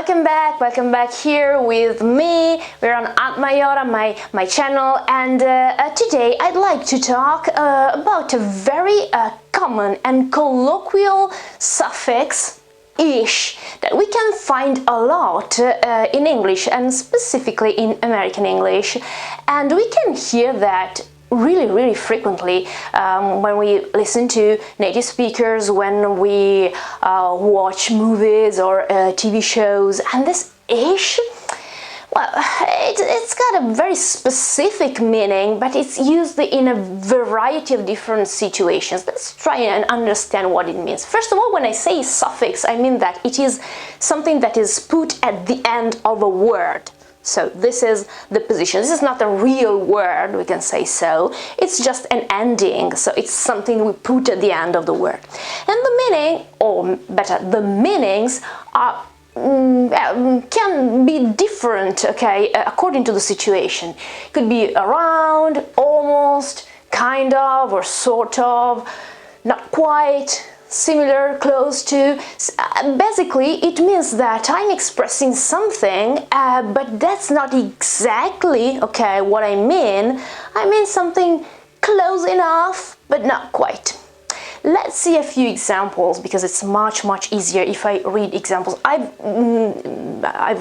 welcome back here with me. We're on Maiora, my channel, and today I'd like to talk about a very common and colloquial suffix ish that we can find a lot in English and specifically in American English, and we can hear that really frequently when we listen to native speakers, when we watch movies or TV shows. And this ish, well, it's got a very specific meaning, but it's used in a variety of different situations. Let's try and understand what it means. First of all, when I say suffix, I mean that it is something that is put at the end of a word. So this is the position. This is not a real word, we can say so. It's just an ending, so it's something we put at the end of the word. And the meaning, or better, the meanings are can be different, okay, according to the situation. It could be around, almost, kind of, or sort of, not quite, similar, close to. Basically, it means that I'm expressing something, but that's not exactly, okay, what I mean. I mean something close enough, but not quite. Let's see a few examples, because it's much easier if I read examples. I've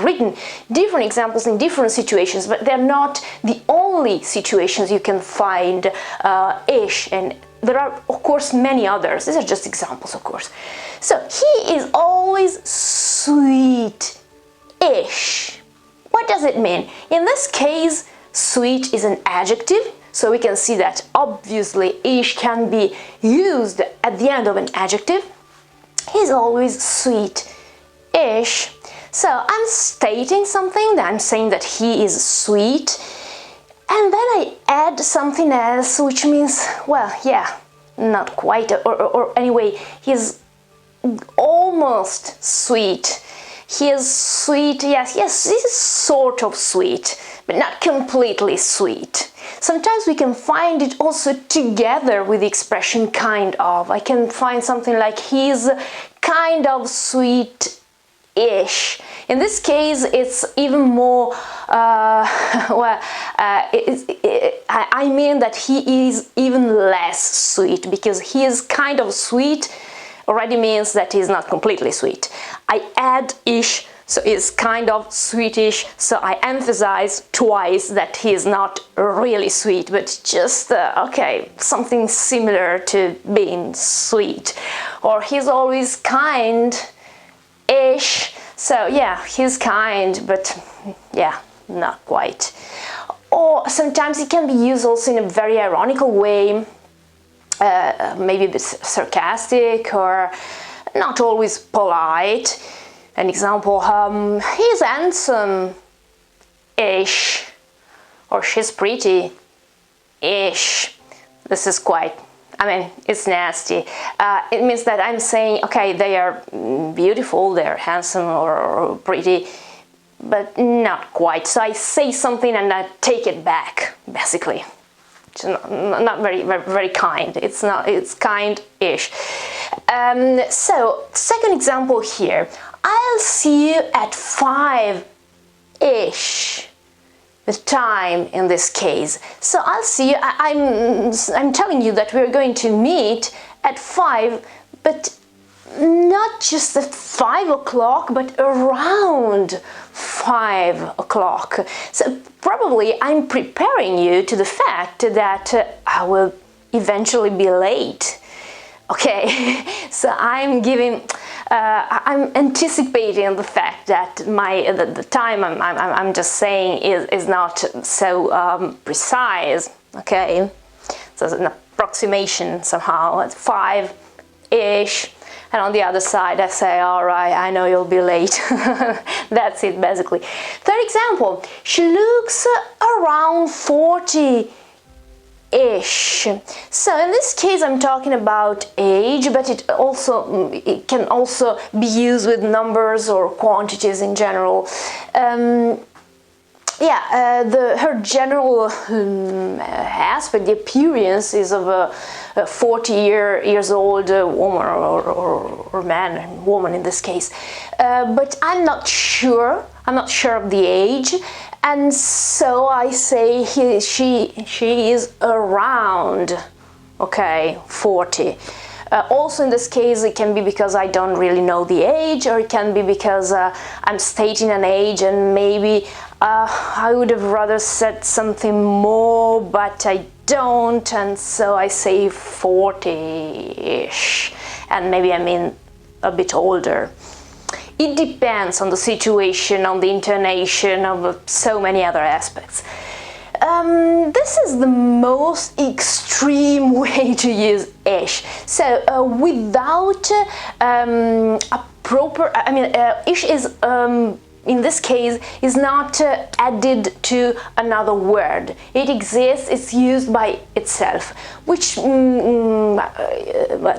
written different examples in different situations, but they're not the only situations you can find ish, and there are, of course, many others. These are just examples, of course. So, he is always sweet-ish. What does it mean? In this case, sweet is an adjective, so we can see that obviously ish can be used at the end of an adjective. He's always sweet-ish. So, I'm stating something, I'm saying that he is sweet, and then I add something else, which means, well, yeah, not quite, or anyway, he's almost sweet. He is sweet, yes, he's sort of sweet, but not completely sweet. Sometimes we can find it also together with the expression kind of. I can find something like he's kind of sweet-ish. In this case, it's even more, I mean that he is even less sweet, because he is kind of sweet already means that he's not completely sweet. I add ish, so it's kind of sweetish, so I emphasize twice that he is not really sweet, but just, okay, something similar to being sweet. Or he's always kind-ish. So yeah, he's kind, but yeah, not quite. Or sometimes it can be used also in a very ironical way, maybe a bit sarcastic or not always polite. An example, he's handsome-ish, or she's pretty-ish. This is quite, I mean, it's nasty. It means that I'm saying, okay, they are beautiful, they're handsome or pretty, but not quite. So I say something and I take it back, basically. It's not very kind. It's kind-ish. So, second example here. I'll see you at 5-ish. The time in this case. So I'll see you, I'm telling you that we're going to meet at 5, but not just at 5 o'clock, but around 5 o'clock. So probably I'm preparing you to the fact that I will eventually be late. Okay, so I'm anticipating the fact that the time I'm just saying is not so precise. Okay, so it's an approximation somehow at 5-ish, and on the other side I say, all right, I know you'll be late. That's it, basically. Third example, she looks around 40-ish. So in this case I'm talking about age, but it can also be used with numbers or quantities in general. her general aspect, the appearance is of a 40 years old woman or man, woman in this case, but I'm not sure of the age, and so I say she is around, okay, 40. Also in this case it can be because I don't really know the age, or it can be because I'm stating an age and maybe I would have rather said something more, but I don't, and so I say 40-ish, and maybe I mean a bit older. It depends on the situation, on the intonation, of so many other aspects. This is the most extreme way to use ish. So without a proper, ish is in this case is not added to another word. It exists, it's used by itself, which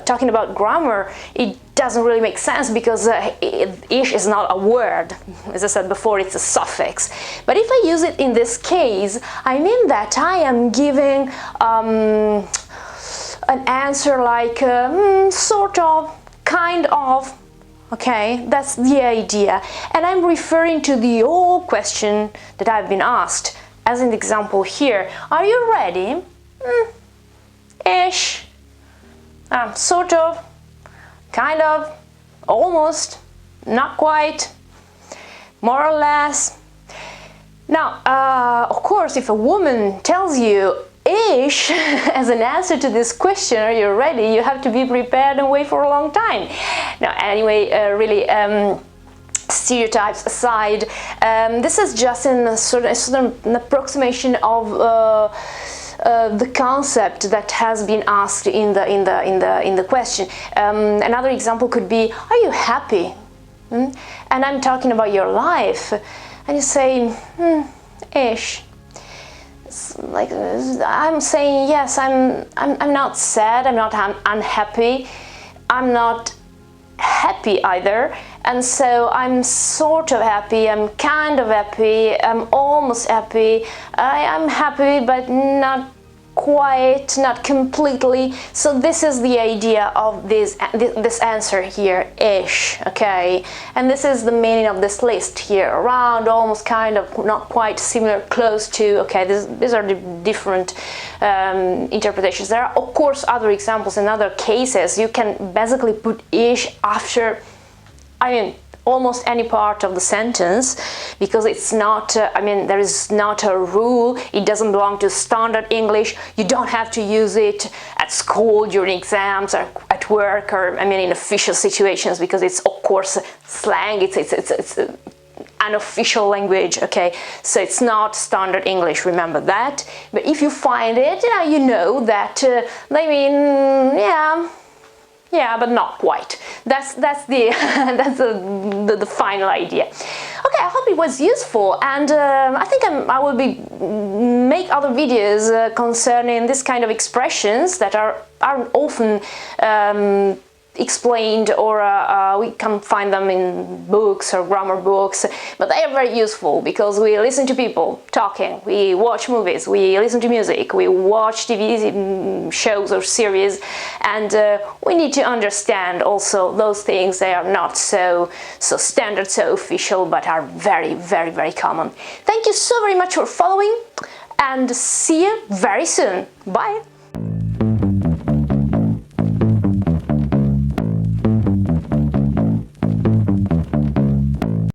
talking about grammar, it doesn't really make sense because ish is not a word. As I said before, it's a suffix. But if I use it in this case, I mean that I am giving an answer like sort of, kind of. Okay, that's the idea, and I'm referring to the old question that I've been asked, as in the example here. Are you ready? Ish. Sort of, kind of, almost, not quite, more or less. Now, of course, if a woman tells you ish as an answer to this question, are you ready, you have to be prepared and wait for a long time. Now, anyway, really, stereotypes aside, this is just a sort of an approximation of the concept that has been asked in the question. Another example could be, are you happy? And I'm talking about your life, and you say ish. Like, I'm saying yes, I'm not sad, I'm not unhappy, I'm not happy either, and so I'm sort of happy, I'm kind of happy, I'm almost happy, I'm happy but not quite, not completely. So this is the idea of this answer here, ish, okay? And this is the meaning of this list here, around, almost, kind of, not quite, similar, close to, okay? These are the different interpretations. There are, of course, other examples in other cases. You can basically put ish after, almost any part of the sentence, because it's not, there is not a rule, it doesn't belong to standard English, you don't have to use it at school, during exams, or at work, or in official situations, because it's, of course, slang, it's an official language, okay? So it's not standard English, remember that. But if you find it, you know that, yeah, but not quite. That's the the final idea. Okay, I hope it was useful, and I think I will make other videos concerning this kind of expressions that aren't often explained, or we can find them in books or grammar books, but they are very useful because we listen to people talking, we watch movies, we listen to music, we watch TV shows or series, and we need to understand also those things. They are not so standard, so official, but are very, very, very common. Thank you so very much for following, and see you very soon. Bye!